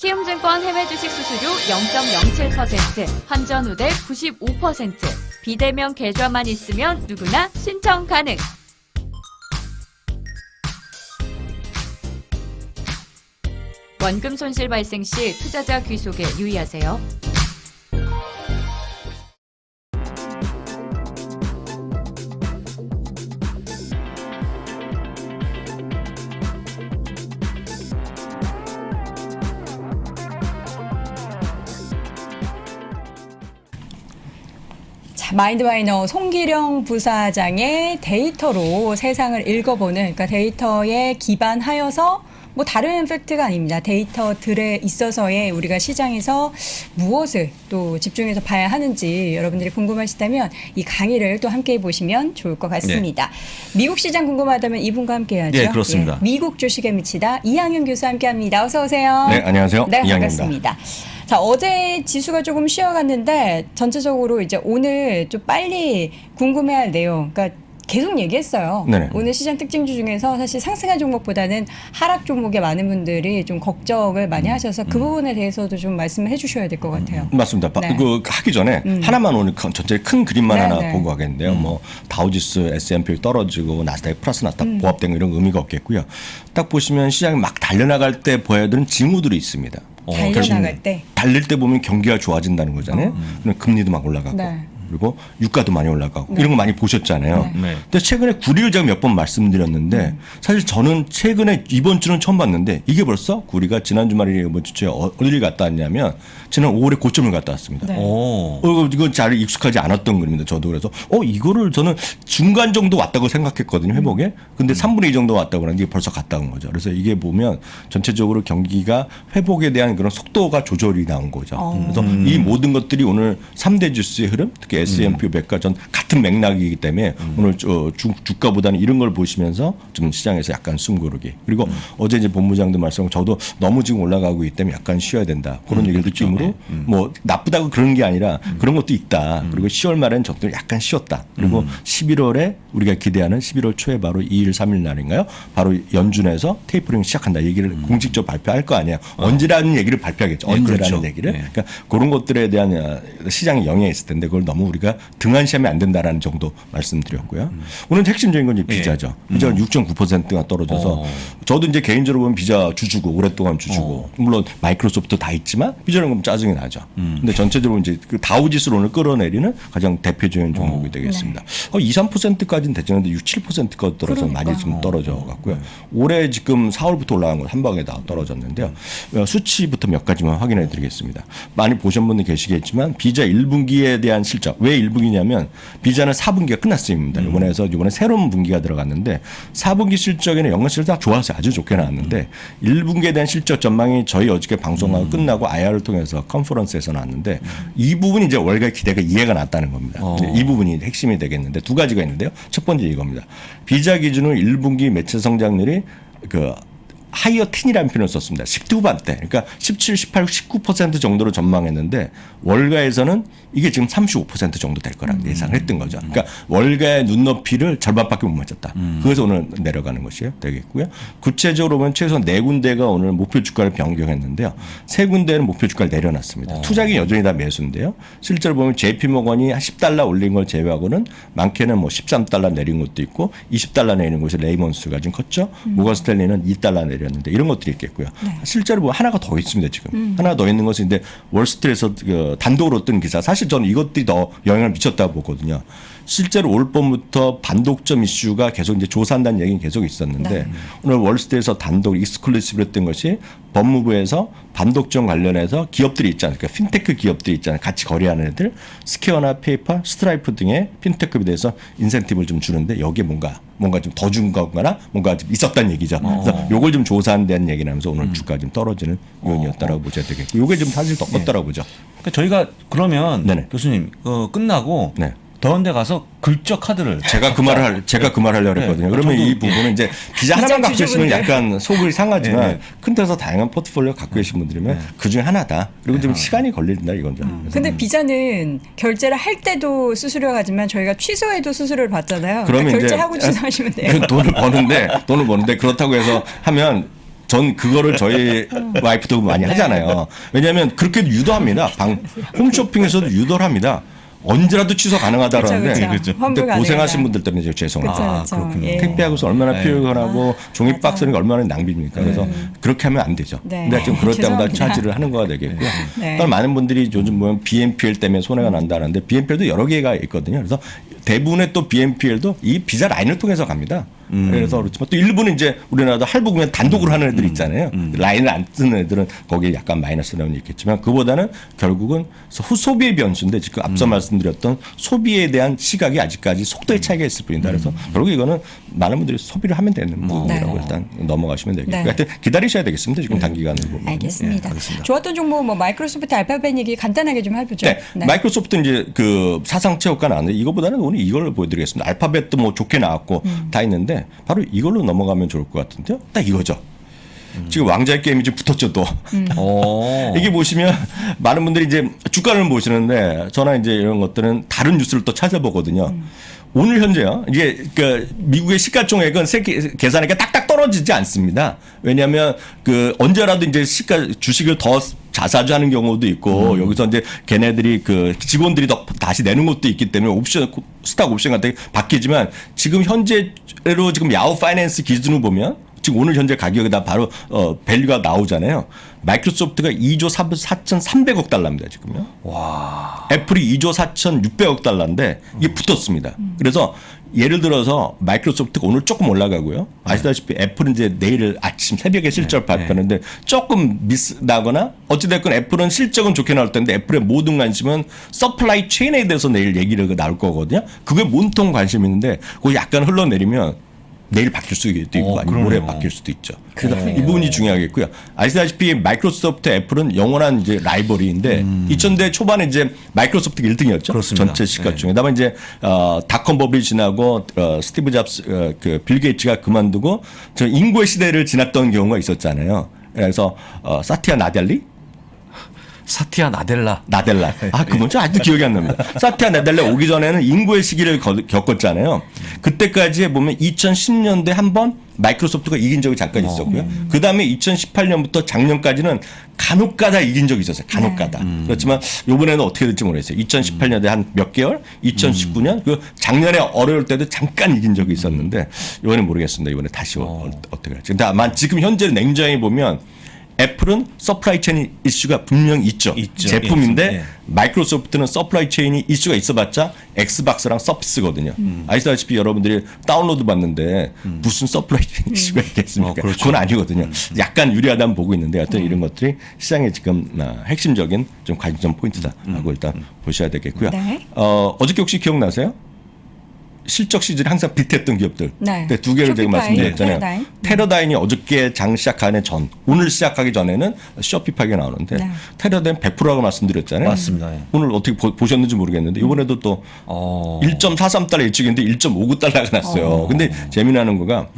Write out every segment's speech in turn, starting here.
키움증권 해외 주식 수수료 0.07%, 환전 후대 95%, 비대면 계좌만 있으면 누구나 신청 가능. 원금 손실 발생 시 투자자 귀속에 유의하세요. 마인드마이너 송기령 부사장의 데이터로 세상을 읽어보는, 그러니까 데이터에 기반하여서 뭐 다른 팩트가 아닙니다. 데이터들에 있어서의 우리가 시장에서 무엇을 또 집중해서 봐야 하는지 여러분들이 궁금하시다면 이 강의를 또 함께 보시면 좋을 것 같습니다. 네. 미국 시장 궁금하다면 이분과 함께 하죠. 네, 그렇습니다. 예, 미국 주식에 미치다 이항윤 교수 함께합니다. 어서 오세요. 네, 안녕하세요. 네, 이항윤입니다. 반갑습니다. 자, 어제 지수가 조금 쉬어갔는데 전체적으로 이제 오늘 좀 빨리 궁금해할 내용, 그러니까 계속 얘기했어요. 네네. 오늘 시장 특징주 중에서 사실 상승한 종목보다는 하락 종목에 많은 분들이 좀 걱정을 많이 하셔서 그 부분에 대해서도 좀 말씀을 해주셔야 될 것 같아요. 맞습니다. 네. 그 하기 전에 하나만 오늘 전체 큰 그림만 네, 하나 네. 보고 가겠는데요. 뭐 다우지수, S&P 떨어지고 나스닥 플러스 나스닥 보합된 거 이런 거 의미가 없겠고요. 딱 보시면 시장이 막 달려나갈 때 보여야 되는 징후들이 있습니다. 달려나갈 때. 달릴 때 보면 경기가 좋아진다는 거잖아요. 그럼 금리도 막 올라가고. 네. 그리고 유가도 많이 올라가고 네. 이런 거 많이 보셨잖아요. 네. 네. 근데 최근에 9리를 제가 몇 번 말씀드렸는데 사실 저는 최근에 이번 주는 처음 봤는데 이게 벌써 9리가 지난 주말에 이번 주에 어디를 갔다 왔냐면 지난 5월에 고점을 갔다 왔습니다. 네. 이건 잘 익숙하지 않았던 그림입니다. 저도 그래서 이거를 저는 중간 정도 왔다고 생각했거든요. 회복에. 근데 3분의 2 정도 왔다고 하는데 이게 벌써 갔다 온 거죠. 그래서 이게 보면 전체적으로 경기가 회복에 대한 그런 속도가 조절이 나온 거죠. 그래서 이 모든 것들이 오늘 3대 지수의 흐름, 특히 S&P 500과 전 같은 맥락이기 때문에 오늘 주가보다는 이런 걸 보시면서 좀 시장에서 약간 숨고르기. 그리고 어제 이제 본부장도 말씀하고 저도 너무 지금 올라가고 있기 때문에 약간 쉬어야 된다. 그런 얘기를 느낌으로 뭐 나쁘다고 그런 게 아니라 그런 것도 있다. 그리고 10월 말에는 저도 약간 쉬었다. 그리고 11월에 우리가 기대하는 11월 초에 바로 2일, 3일 날인가요? 바로 연준에서 테이퍼링 시작한다. 얘기를 공식적으로 발표할 거 아니에요. 언제라는 얘기를 발표하겠죠. 언제라는 그렇죠. 얘기를. 네. 그러니까 그런 것들에 대한 시장에 영향이 있을 텐데 그걸 너무 우리가 등한시하면 안 된다라는 정도 말씀드렸고요. 오늘 핵심적인 건 이제 비자죠. 비자가 6.9%가 떨어져서 저도 이제 개인적으로 보면 비자 주주고 오랫동안 주주고 물론 마이크로소프트 다 있지만 비자는 그럼 짜증이 나죠. 근데 전체적으로 이제 그 다우지수를 오늘 끌어내리는 가장 대표적인 종목이 되겠습니다. 2, 3%까지는 됐는데 6, 7%가 떨어져 많이 좀 떨어져 갖고요. 올해 지금 4월부터 올라간 건 한 방에 다 떨어졌는데요. 수치부터 몇 가지만 확인해 드리겠습니다. 많이 보신 분들 계시겠지만 비자 1분기에 대한 실적. 왜 1분기냐면 비자는 4분기가 끝났습니다. 이번에 새로운 분기가 들어갔는데 4분기 실적에는 연간 실적 다 좋았어요. 아주 좋게 나왔는데 1분기에 대한 실적 전망이 저희 어저께 방송하고 끝나고 IR을 통해서 컨퍼런스에서 나왔는데 이 부분이 이제 월가 기대가 이해가 났다는 겁니다. 이 부분이 핵심이 되겠는데 두 가지가 있는데요. 첫 번째 이겁니다. 비자 기준으로 1분기 매출 성장률이 하이어 틴이라는 표현을 썼습니다. 10대 후반대. 그러니까 17, 18, 19% 정도로 전망했는데 월가에서는 이게 지금 35% 정도 될 거라고 예상했던 거죠. 그러니까 월가의 눈높이를 절반밖에 못 맞췄다. 그래서 오늘 내려가는 것이 되겠고요. 구체적으로 보면 최소한 4군데가 오늘 목표 주가를 변경했는데요. 3군데는 목표 주가를 내려놨습니다. 투자기 여전히 다 매수인데요. 실제로 보면 JP모건이 한 $10 올린 걸 제외하고는 많게는 뭐 $13 내린 것도 있고 $20 내리는 곳이 레이먼스가 좀 컸죠. 모건 스탠리는 $2 내렸는데 이런 것들이 있겠고요. 네. 실제로 뭐 하나가 더 있습니다. 지금 하나 더 있는 것은 이제 월스트리트에서 단독으로 뜬 기사. 사실 저는 이것들이 더 영향을 미쳤다고 보거든요. 실제로 올 봄부터 반독점 이슈가 계속 이제 조사한다는 얘기는 계속 있었는데 네. 오늘 월스트리트에서 단독 익스클루시브로 뜬 것이 법무부에서 반독점 관련해서 기업들이 있잖아요. 그러니까 핀테크 기업들이 있잖아요. 같이 거래하는 애들 스퀘어나 페이팔, 스트라이프 등의 핀테크에 대해서 인센티브를 좀 주는데 여기에 뭔가 좀 더 준 거거나 뭔가 좀 있었다는 얘기죠. 그래서 요걸 좀 조사한 데는 얘기를 하면서 오늘 주가 좀 떨어지는 요인이었다라고 보셔야 되겠고 요게 좀 사실 더 컸다라고 보죠. 그러니까 저희가 그러면 네네. 교수님 끝나고 네. 더운 데 가서 긁적 카드를 제가 그 말을 하려고 했거든요. 그러면 저도, 이 부분은 이제 비자 하나만 갖고 계시면 주주분들. 약간 속이 상하지만 네. 큰 데서 다양한 포트폴리오 갖고 계신 분들이면 그 중에 하나다. 그리고 좀 시간이 걸린다 이건죠. 근데 비자는 결제를 할 때도 수수료가 가지만 저희가 취소해도 수수료를 받잖아요. 그러면 그러니까 이제 결제하고 취소하시면 돼요. 돈을 버는데 그렇다고 해서 하면 전 그거를 저희 와이프도 많이 하잖아요. 왜냐하면 그렇게 유도합니다. 홈쇼핑에서도 유도를 합니다. 언제라도 취소 가능하다 그러는데 그렇죠. 근데 환불 고생하신 가능하다. 분들 때문에 제가 죄송합니다. 그쵸, 그쵸. 그렇군요. 예. 택배하고서 얼마나 네. 피곤하고 종이 맞아. 박스는 얼마나 낭비입니까? 그래서 그렇게 하면 안 되죠. 네. 근데 좀 그럴 때마다 죄송합니다. 차지를 하는 거가 되겠고요. 네. 그러니까 많은 분들이 요즘 보면 BNPL 때문에 손해가 난다는데 BNPL도 여러 개가 있거든요. 그래서 대부분의 또 BNPL도 이 비자 라인을 통해서 갑니다. 그래서 그렇지만 또 일부는 이제 우리나라도 할부금액 단독으로 하는 애들 있잖아요. 라인을 안 쓰는 애들은 거기에 약간 마이너스 나오는 게 있겠지만 그보다는 결국은 소비의 변수인데 지금 앞서 말씀드렸던 소비에 대한 시각이 아직까지 속도의 차이가 있을 뿐이다. 그래서 결국 이거는 많은 분들이 소비를 하면 되는 부분이라고 네. 일단 넘어가시면 되겠고요. 네. 하여튼 기다리셔야 되겠습니다. 지금 단기간으로 보면. 알겠습니다. 예, 알겠습니다. 좋았던 종목 뭐 마이크로소프트 알파벳 얘기 간단하게 좀 해보죠. 네. 마이크로소프트 이제 그 사상체 효과 나왔는데 이거보다는 오늘 이걸로 보여드리겠습니다. 알파벳도 뭐 좋게 나왔고 다 있는데 바로 이걸로 넘어가면 좋을 것 같은데요. 딱 이거죠. 지금 왕자의 게임이 좀 붙었죠 또. 이게 보시면 많은 분들이 이제 주가를 보시는데 저나 이제 이런 것들은 다른 뉴스를 또 찾아보거든요. 오늘 현재요. 이게 그 미국의 시가총액은 계산하니까 딱딱 떨어지지 않습니다. 왜냐하면 그 언제라도 이제 주식을 더 자사주하는 경우도 있고 여기서 이제 걔네들이 그 직원들이 더 다시 내는 것도 있기 때문에 옵션 스탁 옵션 같은 게 바뀌지만 지금 현재로 지금 야후 파이낸스 기준으로 보면 지금 오늘 현재 가격에다 바로 밸류가 나오잖아요. 마이크로소프트가 2조 4,300억 달러입니다, 지금요. 와. 애플이 2조 4,600억 달러인데 이게 붙었습니다. 그래서 예를 들어서 마이크로소프트가 오늘 조금 올라가고요. 아시다시피 애플은 이제 내일 아침 새벽에 실적 발표하는데 조금 미스 나거나 어찌됐건 애플은 실적은 좋게 나올 텐데 애플의 모든 관심은 서플라이 체인에 대해서 내일 얘기를 나올 거거든요. 그게 몸통 관심이 있는데 그거 약간 흘러내리면 내일 바뀔 수도 있고 아니면 모레 바뀔 수도 있죠. 그래서 이 부분이 중요하겠고요. 아시다시피 마이크로소프트, 애플은 영원한 이제 라이벌이인데 2000대 초반에 이제 마이크로소프트가 1등이었죠. 그렇습니다. 전체 시가 중에. 다만 이제 닷컴 버블이 지나고 스티브 잡스 그 빌 게이츠가 그만두고 저 인고의 시대를 지났던 경우가 있었잖아요. 그래서 사티아 나델라. 그분 좀 아직도 기억이 안 납니다. 사티아 나델라 오기 전에는 인구의 시기를 겪었잖아요. 그때까지 보면 2010년대 한 번 마이크로소프트가 이긴 적이 잠깐 있었고요. 그 다음에 2018년부터 작년까지는 간혹가다 이긴 적이 있었어요. 간혹가다. 그렇지만 이번에는 어떻게 될지 모르겠어요. 2018년에 한 몇 개월, 2019년 그 작년에 어려울 때도 잠깐 이긴 적이 있었는데 이번엔 모르겠습니다. 이번에 다시 어떻게 할지. 근데 아마 지금 현재 냉정히 보면 애플은 서플라이 체인 이슈가 분명히 있죠. 제품인데 예. 마이크로소프트는 서플라이 체인이 이슈가 있어봤자 엑스박스랑 서피스거든요. 아시다시피 여러분들이 다운로드 받는데 무슨 서플라이 체인 이슈가 있겠습니까? 그렇죠. 그건 아니거든요. 약간 유리하다면 보고 있는데 하여튼 이런 것들이 시장에 지금 핵심적인 좀 관점 포인트다라고 일단 보셔야 되겠고요. 네. 어저께 혹시 기억나세요? 실적 시즌이 항상 비슷했던 기업들. 네. 두 개를 제가 쇼피파이, 말씀드렸잖아요. 테러다인. 테러다인이 어저께 장 시작하기 전, 오늘 시작하기 전에는 쇼피파이가 나오는데 네. 테러다인 100%라고 말씀드렸잖아요. 맞습니다. 예. 오늘 어떻게 보셨는지 모르겠는데 이번에도 또 1.43달러 예측인데 1.59달러가 났어요. 근데 재미나는 거가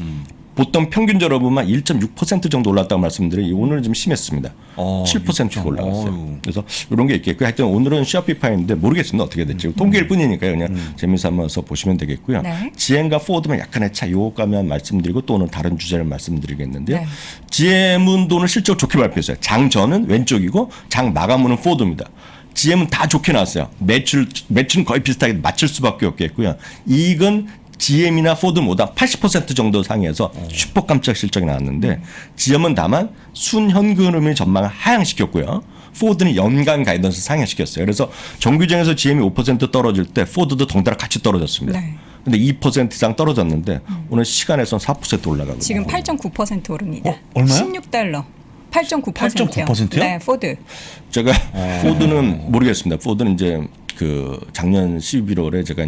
보통 평균적으로 보면 1.6% 정도 올랐다고 말씀드려요. 오늘은 좀 심했습니다. 7% 올라갔어요. 그래서 이런 게 있겠고요. 하여튼 오늘은 쇼피파이인데 모르겠습니다. 어떻게 될지. 통계일 뿐이니까요. 그냥 재미삼아서 보시면 되겠고요. 네. GM과 포드만 약간의 차 요것까지만 말씀드리고 또 오늘 다른 주제를 말씀드리겠는데요. 네. GM은 오늘 실적 좋게 발표했어요. 장 전은 왼쪽이고 장 마감은 포드입니다. GM은 다 좋게 나왔어요. 매출은 거의 비슷하게 맞출 수밖에 없겠고요. 이익은 GM이나 포드보다 80% 정도 상회해서 슈퍼 깜짝 실적이 나왔는데 GM은 다만 순현금의 전망을 하향시켰고요. 포드는 연간 가이던스 상향시켰어요. 그래서 정규장에서 GM이 5% 떨어질 때 포드도 덩달아 같이 떨어졌습니다. 네. 근데 2% 이상 떨어졌는데 오늘 시간에서는 4% 올라가거든요. 지금 8.9% 오릅니다. 얼마요? 16달러. 8.9%요. 8.9%요? 네, 포드. 제가 포드는 모르겠습니다. 포드는 이제 그 작년 11월에 제가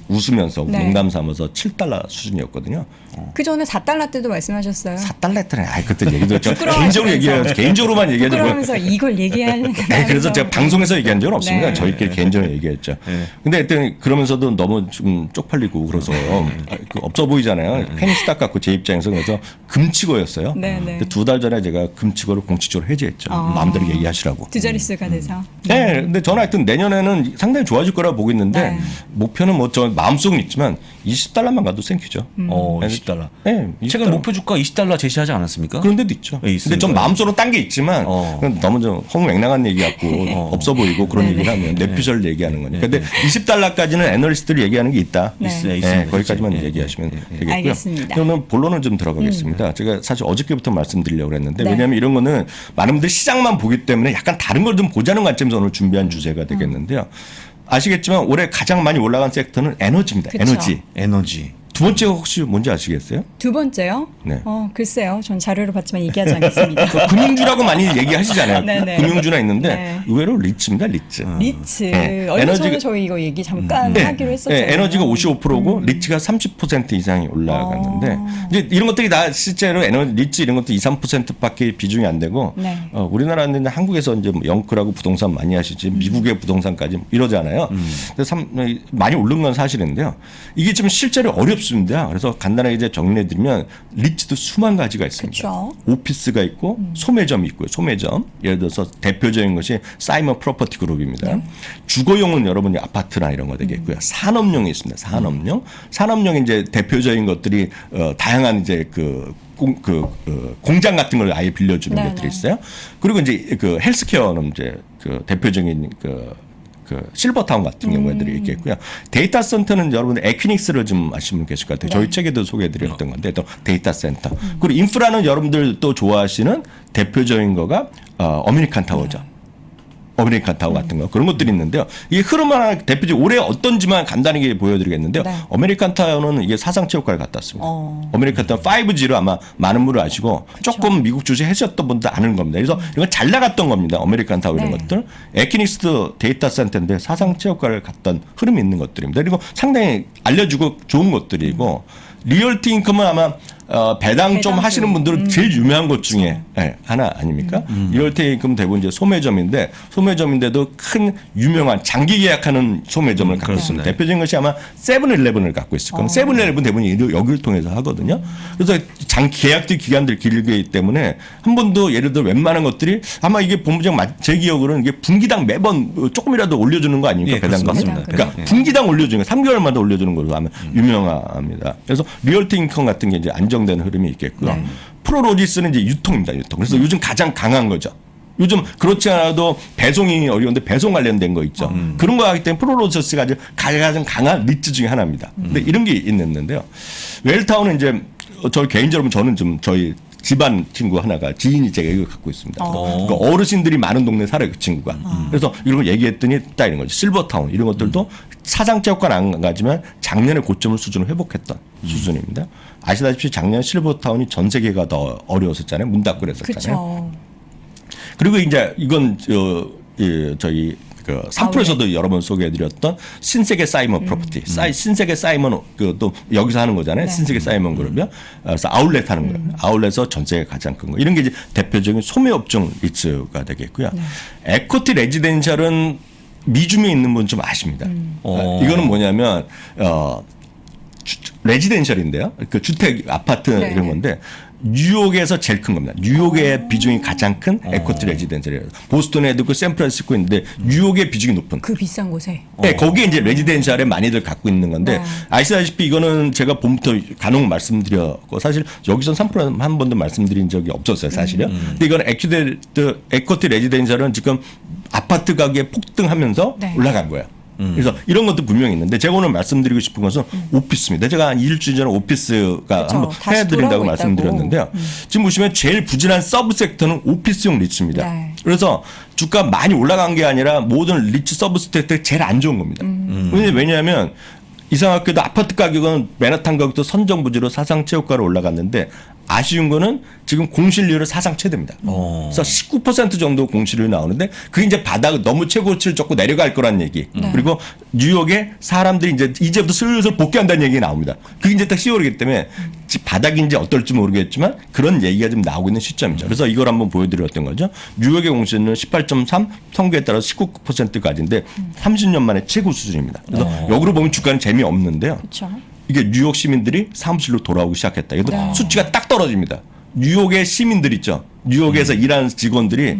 웃으면서 네. 농담 삼아서 7달러 수준이었거든요. 그 전에 4달러 때도 말씀하셨어요. 4달러 했더니 그때 얘기도 했죠. 부끄러워하시면서. 개인적으로 얘기해요. 개인적으로만 얘기하죠. 부끄러우면서 이걸 얘기하는 네, 그래서 제가 방송에서 얘기한 적은 없습니다. 네. 저희끼리 개인적으로 얘기했죠. 근데 하여튼 그러면서도 너무 좀 쪽팔리고 그래서 없어 보이잖아요. 페니스탁 같고 제 입장에서 그래서 금치고였어요. 네, 네. 2달 전에 제가 금치고를 공식적으로 해제했죠. 마음대로 얘기하시라고. 두 자릿수가 돼서. 네, 근데 저는 하여튼 내년에는 상당히 좋아질 거라고 보고 있는데 네. 목표는 뭐 저 마음속은 있지만 20달러만 가도 생큐죠. 20달러. 네, 최근 20달러. 목표 주가 20달러 제시하지 않았습니까? 그런 데도 있죠. 네, 있습니다. 근데 좀 마음속으로 딴 게 있지만 그건 너무 좀 허무맹랑한 얘기 같고 없어 보이고 그런 얘기를 하면 내피셜 얘기하는 거니까. 근데 20달러까지는 애널리스트들이 얘기하는 게 있다. 네. 있습니다. 거기까지만 예, 얘기하시면 예, 예. 되겠고요. 알겠습니다. 그러면 본론을 좀 들어가겠습니다. 제가 사실 어저께부터 말씀드리려고 했는데 네. 왜냐하면 이런 거는 많은 분들이 시장만 보기 때문에 약간 다른 걸 좀 보자는 관점에서 오늘 준비한 주제가 되겠는데요. 아시겠지만 올해 가장 많이 올라간 섹터는 에너지입니다. 그쵸. 에너지. 에너지. 두 번째가 혹시 뭔지 아시겠어요? 두 번째요? 네. 글쎄요. 전 자료를 봤지만 얘기하지 않겠습니다. 금융주라고 많이 얘기하시잖아요. 네네. 금융주나 있는데 네. 의외로 리츠입니다. 리츠. 리츠. 네. 얼마 전에 에너지가- 저희 이거 얘기 잠깐 하기로 했었잖아요. 네, 에너지가 55%고 리츠가 30% 이상이 올라갔는데 이제 이런 것들이 다 실제로 에너지 리츠 이런 것도 2, 3%밖에 비중이 안 되고 네. 우리나라는 한국에서 이제 뭐 영크라고 부동산 많이 하시지 미국의 부동산까지 이러잖아요. 그래서 많이 오른 건 사실인데요. 이게 좀 실제로 어렵습니다. 그래서 간단하게 이제 정리해드리면 리츠도 수만 가지가 있습니다. 그쵸. 오피스가 있고 소매점이 있고요. 소매점. 예를 들어서 대표적인 것이 사이먼 프로퍼티 그룹입니다. 네. 주거용은 여러분이 아파트나 이런 거 되겠고요. 산업용이 있습니다. 산업용. 산업용 이제 대표적인 것들이 다양한 이제 공장 같은 걸 아예 빌려주는 네네. 것들이 있어요. 그리고 이제 그 헬스케어는 이제 그 대표적인 실버타운 같은 경우들이 있겠고요. 데이터 센터는 여러분들 에퀴닉스를 좀 아시는 분 계실 것 같아요. 저희 책에도 소개해드렸던 건데 또 데이터 센터. 그리고 인프라는 여러분들 또 좋아하시는 대표적인 거가 어메리칸 타워죠. 어메리칸 타워 같은 거 그런 것들이 있는데요. 이게 흐름 하나 대표적으로 올해 어떤지만 간단하게 보여드리겠는데요. 네. 어메리칸 타워는 이게 사상체육관을 갔다 왔습니다. 어메리칸 타워 5G로 아마 많은 분을 아시고 조금 미국 주식 하셨던 분들 아는 겁니다. 그래서 이건 잘 나갔던 겁니다. 어메리칸 타워 이런 네. 것들. 에키닉스도 데이터 센터인데 사상체육관을 갔던 흐름이 있는 것들입니다. 그리고 상당히 알려주고 좋은 것들이고 리얼티 인컴은 아마 배당 좀 배당 하시는 좀. 분들은 제일 유명한 것 중에 하나 아닙니까? 리얼티 인컴 대부분 이제 소매점인데도 큰 유명한 장기 계약하는 소매점을 갖고 있습니다. 대표적인 것이 아마 세븐일레븐을 갖고 있을 겁니다. 세븐일레븐 대부분 여기를 통해서 하거든요. 그래서 장기 계약들 기간들 길기 때문에 한 번도 예를 들어 웬만한 것들이 아마 이게 본부장 제 기억으로는 이게 분기당 매번 조금이라도 올려주는 거 아닙니까? 예, 배당금. 그렇습니다. 그러니까 예. 분기당 올려주는 거 3개월마다 올려주는 걸로 하면 유명합니다. 그래서 리얼티 인컴 같은 게 이제 안정된 흐름이 있겠고요. 네. 프로로지스는 이제 유통입니다. 유통. 그래서 요즘 가장 강한 거죠. 요즘 그렇지 않아도 배송이 어려운데 배송 관련된 거 있죠. 그런 거 하기 때문에 프로로저스가 가장 강한 리츠 중에 하나입니다. 근데 이런 게 있는데요. 웰타운은 이제 저 개인적으로 저는 좀 저희 집안 친구 하나가 지인이 제가 이거 갖고 있습니다. 그러니까 어르신들이 많은 동네 살아요, 그 친구가. 그래서 이런 거 얘기했더니 딱 이런 거죠. 실버타운 이런 것들도 사상체육관 안 가지만 작년에 고점을 수준을 회복했던 수준입니다. 아시다시피 작년 실버타운이 전 세계가 더 어려웠었잖아요. 문 닫고 그랬었잖아요. 그렇죠. 그리고 이제 이건 저희 삼프에서도 여러 번 소개해드렸던 신세계 사이먼 프로퍼티, 신세계 사이먼 또 여기서 하는 거잖아요. 네. 신세계 사이먼 그룹이요. 그래서 아울렛 하는 거예요. 아울렛에서 전 세계 가장 큰 거. 이런 게 이제 대표적인 소매업종 리츠가 되겠고요. 네. 에코티 레지덴셜은 미주에 있는 분 좀 아십니다. 이거는 뭐냐면 레지덴셜인데요. 그 주택 아파트 네. 이런 건데 뉴욕에서 제일 큰 겁니다. 뉴욕의 비중이 가장 큰 에코티 레지덴셜이에요. 보스턴에도 있고 샌프란시스코 있는데 뉴욕의 비중이 높은. 그 비싼 곳에. 네, 거기에 이제 레지덴셜에 많이들 갖고 있는 건데 네. 아시다시피 이거는 제가 봄부터 간혹 말씀드렸고 사실 여기서 3% 한 번도 말씀드린 적이 없었어요, 사실요. 근데 이건 에코티 레지덴셜은 지금 아파트 가격이 폭등하면서 네. 올라간 거예요. 그래서 이런 것도 분명히 있는데 제가 오늘 말씀드리고 싶은 것은 오피스입니다. 제가 한 일주일 전에 오피스가 그쵸. 한번 다시 해드린다고 돌아오고 말씀드렸는데요. 지금 보시면 제일 부진한 서브 섹터는 오피스용 리츠입니다. 네. 그래서 주가 많이 올라간 게 아니라 모든 리츠 서브 섹터에 제일 안 좋은 겁니다. 왜냐하면 이상하게도 아파트 가격은 맨하탄 가격도 선정부지로 사상체육가로 올라갔는데 아쉬운 거는 지금 공실률은 사상 최대입니다. 그래서 19% 정도 공실률이 나오는데 그게 이제 바닥 너무 최고치를 쫓고 내려갈 거란 얘기. 그리고 뉴욕에 사람들이 이제부터 슬슬 복귀한다는 얘기가 나옵니다. 그게 이제 딱 10월이기 때문에 바닥인지 어떨지 모르겠지만 그런 얘기가 좀 나오고 있는 시점이죠. 그래서 이걸 한번 보여드렸던 거죠. 뉴욕의 공실률은 18.3, 통계에 따라서 19%까지인데 30년 만에 최고 수준입니다. 그래서 역으로 보면 주가는 재미없는데요. 그렇죠. 이게 뉴욕 시민들이 사무실로 돌아오기 시작했다. 이것도 수치가 딱 떨어집니다. 뉴욕의 시민들 있죠. 뉴욕에서 일하는 직원들이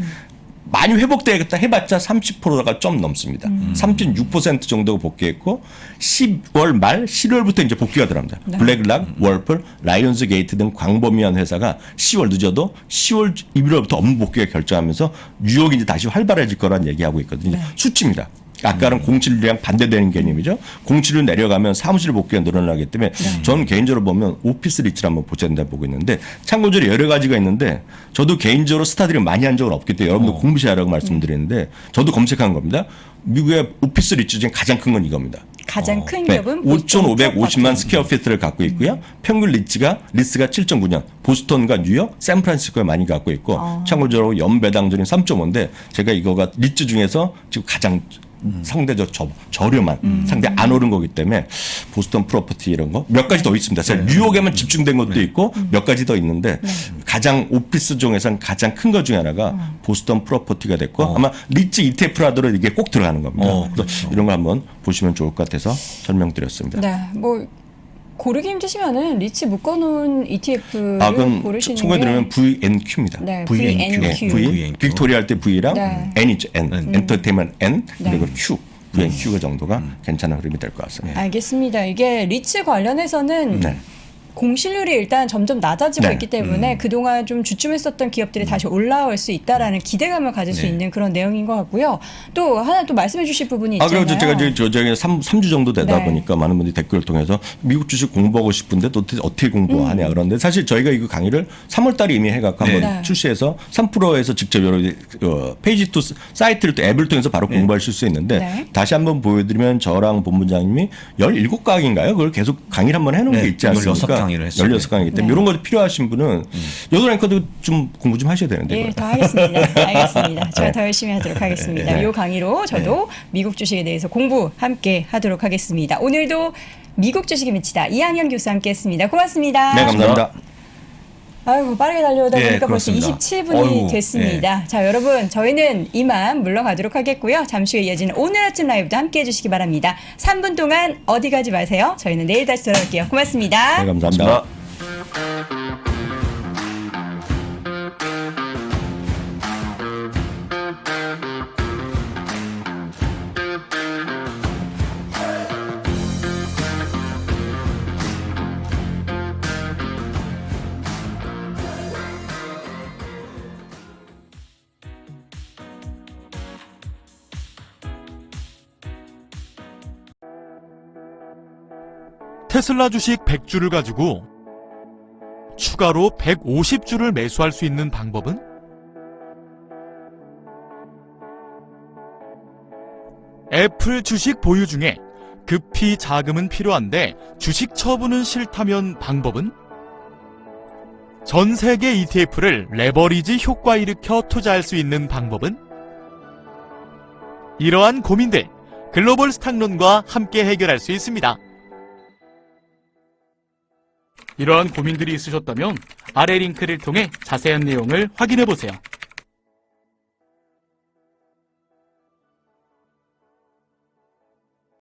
많이 회복되겠다 해봤자 30%가 좀 넘습니다. 3.6% 정도가 복귀했고 10월 말 11월부터 이제 복귀가 들어갑니다. 블랙락, 월플, 라이온스 게이트 등 광범위한 회사가 10월 늦어도 10월 11월부터 업무 복귀가 결정하면서 뉴욕이 이제 다시 활발해질 거란 얘기하고 있거든요. 수치입니다. 아까는 076랑 반대되는 개념이죠. 076 내려가면 사무실 복귀가 늘어나기 때문에 저는 개인적으로 보면 오피스 리츠를 한번 보자는데 보고 있는데 참고적으로 여러 가지가 있는데 저도 개인적으로 스타들이 많이 한 적은 없기 때문에 여러분들 공부하라고 말씀드리는데 저도 검색한 겁니다. 미국의 오피스 리츠 중에 가장 큰 건 이겁니다. 가장 큰 기업은 5,550만 스퀘어피트를 갖고 있고요. 평균 리스가 7.9년. 보스턴과 뉴욕, 샌프란시스코에 많이 갖고 있고 참고적으로 연배당률이 3.5인데 제가 이거가 리츠 중에서 지금 가장 상대적 저렴한 상대 안 오른 거기 때문에 보스턴 프로퍼티 이런 거 몇 가지 더 있습니다. 제가 뉴욕에만 집중된 것도 있고 몇 가지 더 있는데 가장 오피스 중에서는 가장 큰 것 중에 하나가 보스턴 프로퍼티가 됐고 아마 리츠 ETF라도 이게 꼭 들어가는 겁니다. 그래서 이런 거 한번 보시면 좋을 것 같아서 설명드렸습니다. 네, 뭐 고르기 힘드시면은 리츠 묶어놓은 ETF를 그건 고르시는 게 소개드리면 VNQ입니다. 네, VNQ. V 빅토리아 할 때 V랑 네. N이죠. N. 엔터테인먼트 N 그리고 네. Q. VNQ가 정도가 괜찮은 흐름이 될 것 같습니다. 알겠습니다. 이게 리츠 관련해서는 네. 공실률이 일단 점점 낮아지고 네. 있기 때문에 그동안 좀 주춤했었던 기업들이 다시 올라올 수 있다라는 기대감을 가질 수 있는 그런 내용인 것 같고요. 또 하나 또 말씀해 주실 부분이 있잖아요. 그리고 제가 이제 저녁에 3주 정도 되다 네. 보니까 많은 분들이 댓글을 통해서 미국 주식 공부하고 싶은데 또 어떻게 공부하냐 그런데 사실 저희가 이거 강의를 3월 달에 이미 해갖고 한번 네. 출시해서 출시해서 3%에서 직접 여러 페이지 투 사이트를 또 앱을 통해서 바로 공부하실 수 있는데 네. 다시 한번 보여드리면 저랑 본부장님이 17강인가요? 그걸 계속 강의를 한번 해놓은 네, 게 있지 않습니까? 16강의를 했어요. 16강이기 때문에 네. 이런 거 필요하신 분은 여덟 앵커도 좀 공부 좀 하셔야 되는데. 예, 이걸. 더 하겠습니다. 알겠습니다. 제가 더 열심히 하도록 하겠습니다. 네. 이 강의로 저도 미국 주식에 대해서 공부 함께 하도록 하겠습니다. 오늘도 미국 주식의 미치다 이한영 교수와 함께했습니다. 고맙습니다. 네, 감사합니다. 아이고 빠르게 달려오다 예, 보니까 벌써 그렇습니다. 27분이 어이구, 됐습니다. 자, 여러분 저희는 이만 물러가도록 하겠고요. 잠시 후에 이어지는 오늘 아침 라이브도 함께해 주시기 바랍니다. 3분 동안 어디 가지 마세요. 저희는 내일 다시 돌아올게요. 고맙습니다. 네, 감사합니다. 테슬라 주식 100주를 가지고 추가로 150주를 매수할 수 있는 방법은? 애플 주식 보유 중에 급히 자금은 필요한데 주식 처분은 싫다면 방법은? 전 세계 ETF를 레버리지 효과 일으켜 투자할 수 있는 방법은? 이러한 고민들 글로벌 스탁론과 함께 해결할 수 있습니다. 이러한 고민들이 있으셨다면 아래 링크를 통해 자세한 내용을 확인해 보세요.